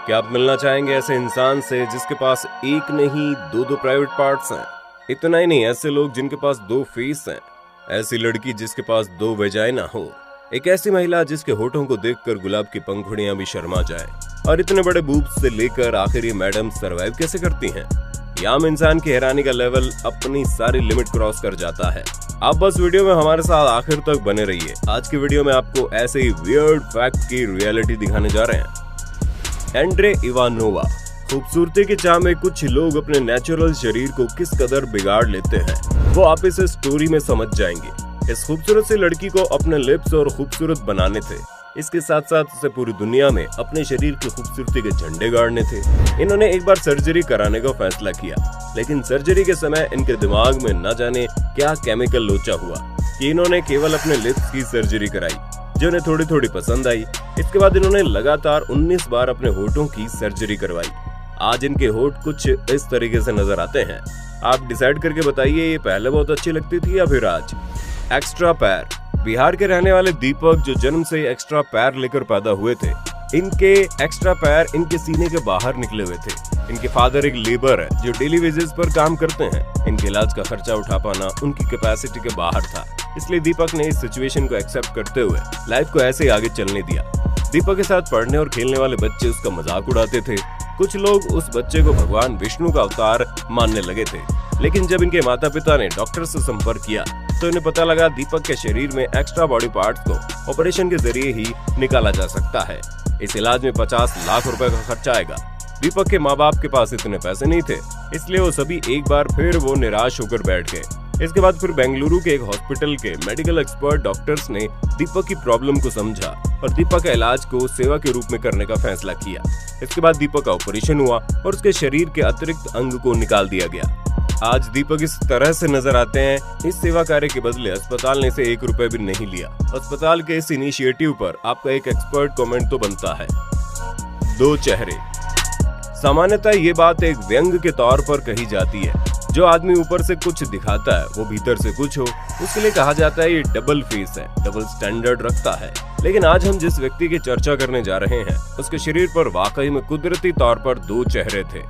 क्या आप मिलना चाहेंगे ऐसे इंसान से जिसके पास एक नहीं दो प्राइवेट पार्ट्स हैं? इतना ही नहीं, ऐसे लोग जिनके पास दो फेस हैं, ऐसी लड़की जिसके पास दो वेजाइना हो, एक ऐसी महिला जिसके होठों को देखकर गुलाब की पंखुड़ियां भी शर्मा जाए, और इतने बड़े बूब्स से लेकर आखिर ये मैडम सरवाइव कैसे करती हैं? ये आम इंसान की हैरानी का लेवल अपनी सारी लिमिट क्रॉस कर जाता है। आप बस वीडियो में हमारे साथ आखिर तक बने रहिए। आज की वीडियो में आपको ऐसे ही वियर्ड फैक्ट की रियलिटी दिखाने जा रहे हैं। Andre Ivanova. खूबसूरती की चाह में कुछ लोग अपने नेचुरल शरीर को किस कदर बिगाड़ लेते हैं, वो आप इस स्टोरी में समझ जाएंगे। इस खूबसूरत सी लड़की को अपने लिप्स और खूबसूरत बनाने थे, इसके साथ साथ उसे पूरी दुनिया में अपने शरीर की खूबसूरती के झंडे गाड़ने थे। इन्होंने एक बार सर्जरी कराने का फैसला किया, लेकिन सर्जरी के समय इनके दिमाग में न जाने क्या केमिकल लोचा हुआ कि इन्होंने केवल अपने लिप्स की सर्जरी कराई, जो उन्हें थोड़ी थोड़ी पसंद आई। इसके बाद इन्होंने लगातार 19 बार अपने होठों की सर्जरी करवाई। आज इनके होठ कुछ इस तरीके से नजर आते हैं। आप डिसाइड करके बताइए, ये पहले बहुत अच्छी लगती थी या फिर आज? एक्स्ट्रा पैर। बिहार के रहने वाले दीपक, जो जन्म से एक्स्ट्रा पैर लेकर पैदा हुए थे, इनके एक्स्ट्रा पैर इनके सीने के बाहर निकले हुए थे। इनके फादर एक लेबर है जो डेली वेजेस पर काम करते हैं। इनके इलाज का खर्चा उठा पाना उनकी कैपेसिटी के बाहर था, इसलिए दीपक ने इस सिचुएशन को एक्सेप्ट करते हुए लाइफ को ऐसे ही आगे चलने दिया। दीपक के साथ पढ़ने और खेलने वाले बच्चे उसका मजाक उड़ाते थे। कुछ लोग उस बच्चे को भगवान विष्णु का अवतार मानने लगे थे, लेकिन जब इनके माता पिता ने डॉक्टर से संपर्क किया तो इन्हें पता लगा दीपक के शरीर में एक्स्ट्रा बॉडी पार्ट्स को ऑपरेशन के जरिए ही निकाला जा सकता है। इस इलाज में 50 लाख रुपए का खर्चा आएगा। दीपक के माँ बाप के पास इतने पैसे नहीं थे, इसलिए वो सभी एक बार फिर वो निराश होकर बैठ गए। इसके बाद फिर बेंगलुरु के एक हॉस्पिटल के मेडिकल एक्सपर्ट डॉक्टर्स ने दीपक की प्रॉब्लम को समझा और दीपक का इलाज को सेवा के रूप में करने का फैसला किया। इसके बाद दीपक का ऑपरेशन हुआ और उसके शरीर के अतिरिक्त अंग को निकाल दिया गया। आज दीपक इस तरह से नजर आते हैं। इस सेवा कार्य के बदले अस्पताल ने इसे 1 रुपए भी नहीं लिया। अस्पताल के इस इनिशिएटिव पर आपका एक एक्सपर्ट कमेंट तो बनता है। दो चेहरे। सामान्यतः ये बात एक व्यंग के तौर पर कही जाती है। जो आदमी ऊपर से कुछ दिखाता है वो भीतर से कुछ हो, उसके लिए कहा जाता है ये डबल फेस है, डबल स्टैंडर्ड रखता है। लेकिन आज हम जिस व्यक्ति की चर्चा करने जा रहे हैं, उसके शरीर पर वाकई में कुदरती तौर पर 2 चेहरे थे।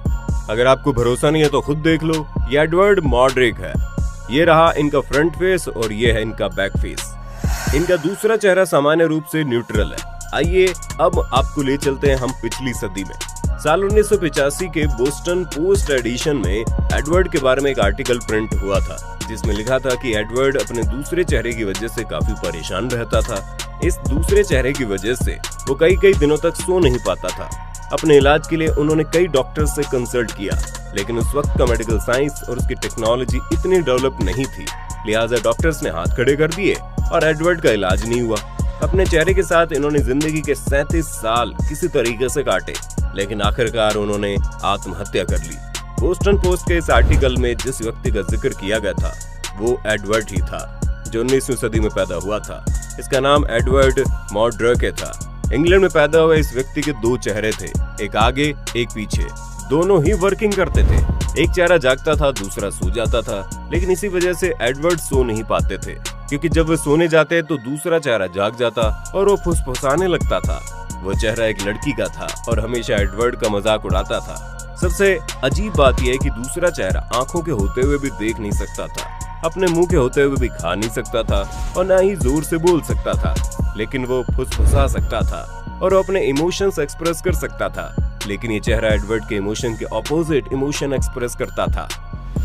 अगर आपको भरोसा नहीं है तो खुद देख लो। ये एडवर्ड मॉड्रिक है। ये रहा इनका फ्रंट फेस और ये है इनका बैक फेस। इनका दूसरा चेहरा सामान्य रूप से न्यूट्रल है। आइए अब आपको ले चलते हैं हम पिछली सदी में। साल 1985 के बोस्टन पोस्ट एडिशन में एडवर्ड के बारे में एक आर्टिकल प्रिंट हुआ था, जिसमें लिखा था कि एडवर्ड अपने दूसरे चेहरे की वजह से काफी परेशान रहता था। इस दूसरे चेहरे की वजह से वो कई दिनों तक सो नहीं पाता था। अपने इलाज के लिए उन्होंने कई डॉक्टर्स से कंसल्ट किया, लेकिन उस वक्त का मेडिकल साइंस और उसकी टेक्नोलॉजी इतनी डेवलप नहीं थी, लिहाजा डॉक्टर्स ने हाथ खड़े कर दिए और एडवर्ड का इलाज नहीं हुआ। अपने चेहरे के साथ इन्होंने जिंदगी के 37 साल किसी तरीके से काटे, लेकिन आखिरकार उन्होंने आत्महत्या कर ली। बोस्टन पोस्ट के इस आर्टिकल में जिस व्यक्ति का जिक्र किया गया था वो एडवर्ड ही था, जो 19वीं सदी में पैदा हुआ था। इसका नाम एडवर्ड मॉड्रिक था। इंग्लैंड में पैदा हुए इस व्यक्ति के 2 चेहरे थे, एक आगे एक पीछे। दोनों ही वर्किंग करते थे। एक चेहरा जागता था, दूसरा सो जाता था। लेकिन इसी वजह से एडवर्ड सो नहीं पाते थे, क्योंकि जब वे सोने जाते तो दूसरा चेहरा जाग जाता और वो फुसफुसाने लगता था। वो चेहरा एक लड़की का था और हमेशा एडवर्ड का मजाक उड़ाता था। सबसे अजीब बात यह है कि दूसरा चेहरा आंखों के होते हुए भी देख नहीं सकता था, अपने मुंह के होते हुए भी खा नहीं सकता था और ना ही जोर से बोल सकता था, लेकिन वो फुसफुसा सकता था और वो अपने इमोशंस एक्सप्रेस कर सकता था। लेकिन ये चेहरा एडवर्ड के इमोशन के ऑपोजिट इमोशन एक्सप्रेस करता था।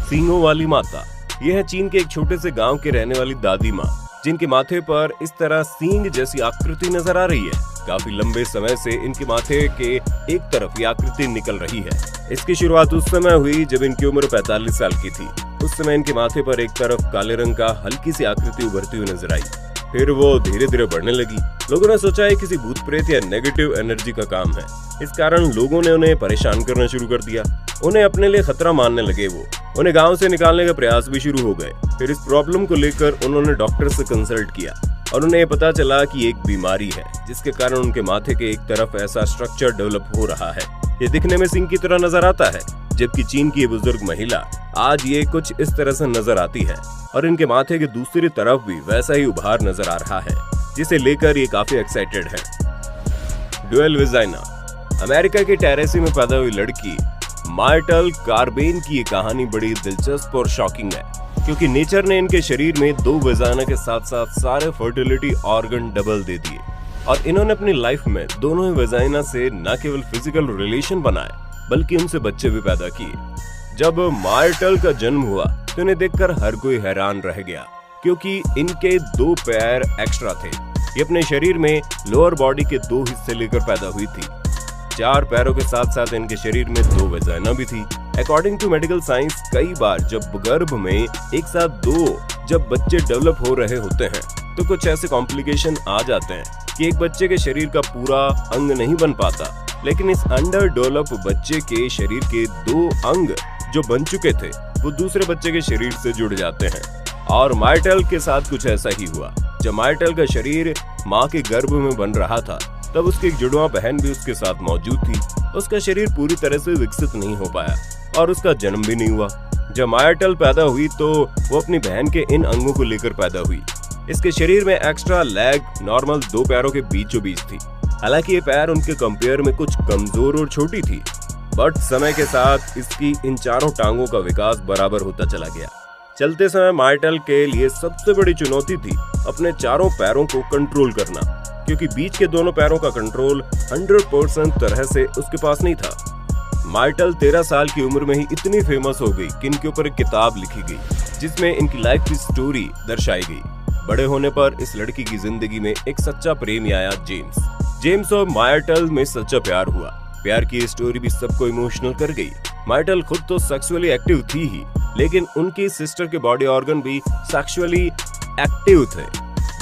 सींगों वाली माता। यह है चीन के एक छोटे से गांव के रहने वाली दादी माँ, जिनके माथे पर इस तरह सींग जैसी आकृति नजर आ रही है। काफी लंबे समय से इनके माथे के एक तरफ ये आकृति निकल रही है। इसकी शुरुआत उस समय हुई जब इनकी उम्र 45 साल की थी। उस समय इनके माथे पर एक तरफ काले रंग का हल्की सी आकृति उभरती हुई नजर आई। फिर वो धीरे धीरे बढ़ने लगी। लोगों ने सोचा है किसी भूत प्रेत या नेगेटिव एनर्जी का काम है। इस कारण लोगों ने उन्हें परेशान करना शुरू कर दिया। उन्हें अपने लिए खतरा मानने लगे। वो उन्हें गांव से निकालने का प्रयास भी शुरू हो गए। फिर इस प्रॉब्लम को लेकर उन्होंने डॉक्टर से कंसल्ट किया और उन्हें पता चला कि एक बीमारी है, जिसके कारण उनके माथे के एक तरफ ऐसा स्ट्रक्चर डेवलप हो रहा है। ये दिखने में सिंह की तरह नजर आता है, जबकि चीन की ये बुजुर्ग महिला आज ये कुछ इस तरह से नजर आती है और इनके माथे के दूसरी तरफ भी वैसा ही उभार नजर आ रहा है, जिसे लेकर ये काफी एक्साइटेड है। Dual vagina. अमेरिका के टेनेसी में पैदा हुई लड़की मार्टल कार्बेन की ये कहानी बड़ी दिलचस्प और शॉकिंग है, क्योंकि नेचर ने इनके शरीर में 2 वेजाइना के साथ साथ सारे फर्टिलिटी ऑर्गन डबल दे दिए और इन्होंने अपनी लाइफ में दोनों ही वेजाइना से न केवल फिजिकल रिलेशन बनाए बल्कि उनसे बच्चे भी पैदा किए। जब मार्टल का जन्म हुआ तो इन्हें देखकर हर कोई हैरान रह गया, क्योंकि इनके 2 पैर एक्स्ट्रा थे। ये अपने शरीर में लोअर बॉडी के 2 हिस्से लेकर पैदा हुई थी। 4 पैरों के साथ साथ इनके शरीर में 2 वेजाइना भी थी। अकॉर्डिंग टू मेडिकल साइंस, कई बार जब गर्भ में एक साथ 2 जब बच्चे डेवलप हो रहे होते हैं तो कुछ ऐसे कॉम्प्लिकेशन आ जाते हैं कि एक बच्चे के शरीर का पूरा अंग नहीं बन पाता, लेकिन इस अंडर डेवलप बच्चे के शरीर के 2 अंग जो बन चुके थे वो दूसरे बच्चे के शरीर से जुड़ जाते हैं। और मार्टल के साथ कुछ ऐसा ही हुआ। जब मार्टल का शरीर माँ के गर्भ में बन रहा था तब उसकी एक जुड़वा बहन भी उसके साथ मौजूद थी। उसका शरीर पूरी तरह से विकसित नहीं हो पाया और उसका जन्म भी नहीं हुआ। जब मार्टल पैदा हुई तो वो अपनी बहन के इन अंगों को लेकर पैदा हुई। इसके शरीर में एक्स्ट्रा लेग नॉर्मल 2 पैरों के बीचों बीच थी। हालांकि ये पैर उनके कंपेयर में कुछ कमजोर और छोटी थी, बट समय के साथ इसकी इन 4 टांगों का विकास बराबर होता चला गया। चलते समय मार्टल के लिए सबसे बड़ी चुनौती थी अपने 4 पैरों को कंट्रोल करना, क्योंकि बीच के दोनों पैरों का कंट्रोल 100% तरह से उसके पास नहीं था। मार्टल 13 साल की उम्र में ही इतनी फेमस हो गई कि इनके ऊपर एक किताब लिखी गई जिसमें इनकी लाइफ की स्टोरी दर्शाई गई। बड़े होने पर इस लड़की की जिंदगी में एक सच्चा प्रेमी आया, जेम्स और मार्टल में सच्चा प्यार हुआ। प्यार की स्टोरी भी सबको इमोशनल कर गई। मार्टल खुद तो सेक्सुअली एक्टिव थी ही, लेकिन उनकी सिस्टर के बॉडी ऑर्गन भी सेक्सुअली एक्टिव थे।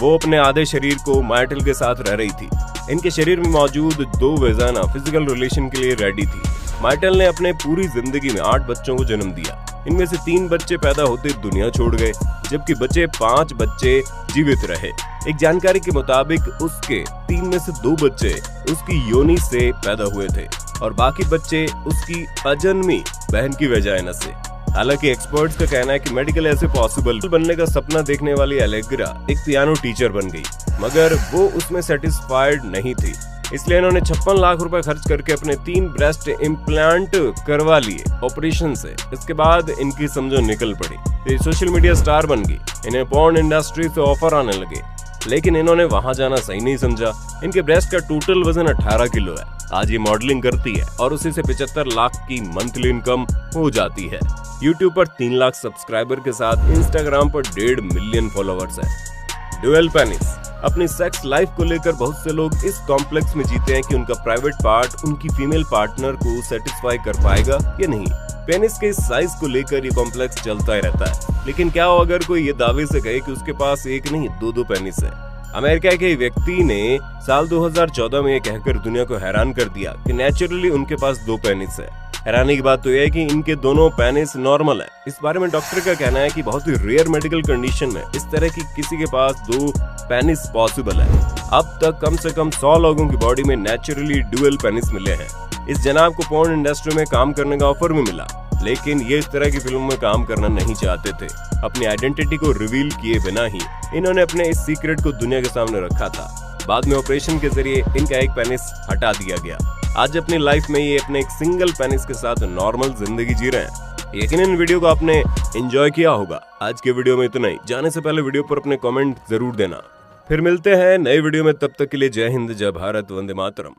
वो अपने आधे शरीर को मार्टल के साथ रह रही थी। इनके शरीर में मौजूद 2 वेजाइना फिजिकल रिलेशन के लिए रेडी थी। मार्टल ने अपने पूरी जिंदगी में 8 बच्चों को जन्म दिया। इनमें से 3 बच्चे पैदा होते दुनिया छोड़ गए, जबकि बचे 5 बच्चे जीवित रहे। एक जानकारी के मुताबिक उसके 3 में से 2 बच्चे उसकी योनि से पैदा हुए थे और बाकी बच्चे उसकी अजन्मी बहन की वेजाइना से। हालांकि एक्सपर्ट्स का कहना है कि मेडिकल ऐसे पॉसिबल बनने का सपना देखने वाली एलेग्रा एक पियानो टीचर बन गई, मगर वो उसमें सेटिस्फाइड नहीं थी। इसलिए इन्होंने 56 लाख रुपए खर्च करके अपने 3 ब्रेस्ट इम्प्लांट करवा लिए ऑपरेशन से। इसके बाद इनकी समझो निकल पड़ी। ये सोशल मीडिया स्टार बन गई। इन्हें पॉर्न इंडस्ट्री से ऑफर आने लगे, लेकिन इन्होंने वहां जाना सही नहीं समझा। इनके ब्रेस्ट का टोटल वजन 18 किलो है। आज ये मॉडलिंग करती है और उसी से 75 लाख की मंथली इनकम हो जाती है। यूट्यूब पर 3 लाख सब्सक्राइबर के साथ इंस्टाग्राम पर 1.5 मिलियन फॉलोअर्स है। Dual penis. अपनी सेक्स लाइफ को लेकर बहुत से लोग इस कॉम्प्लेक्स में जीते हैं कि उनका प्राइवेट पार्ट उनकी फीमेल पार्टनर को सेटिस्फाई कर पाएगा या नहीं। पेनिस के साइज को लेकर ये कॉम्प्लेक्स चलता ही रहता है, लेकिन क्या हो अगर कोई ये दावे से कहे कि उसके पास एक नहीं 2 पेनिस है। अमेरिका के व्यक्ति ने साल 2014 में ये कहकर दुनिया को हैरान कर दिया कि नेचुरली उनके पास 2 पेनिस है। हैरानी की बात तो यह है कि इनके दोनों पेनिस नॉर्मल है। इस बारे में डॉक्टर का कहना है कि बहुत ही रेयर मेडिकल कंडीशन में इस तरह की किसी के पास 2 पेनिस पॉसिबल है। अब तक कम से कम 100 लोगों की बॉडी में नेचुरली ड्यूअल पेनिस मिले हैं। इस जनाब को पोर्न इंडस्ट्री में काम करने का ऑफर भी मिला, लेकिन ये इस तरह की फिल्मों में काम करना नहीं चाहते थे। अपनी आइडेंटिटी को रिवील किए बिना ही इन्होंने अपने इस सीक्रेट को दुनिया के सामने रखा था। बाद में ऑपरेशन के जरिए इनका एक पेनिस हटा दिया गया। आज अपनी लाइफ में ये अपने एक सिंगल पेनिस के साथ नॉर्मल जिंदगी जी रहे हैं। यकीनन वीडियो को आपने एंजॉय किया होगा। आज के वीडियो में इतना ही। जाने से पहले वीडियो पर अपने कमेंट जरूर देना। फिर मिलते हैं नए वीडियो में, तब तक के लिए जय हिंद, जय भारत, वंदे मातरम।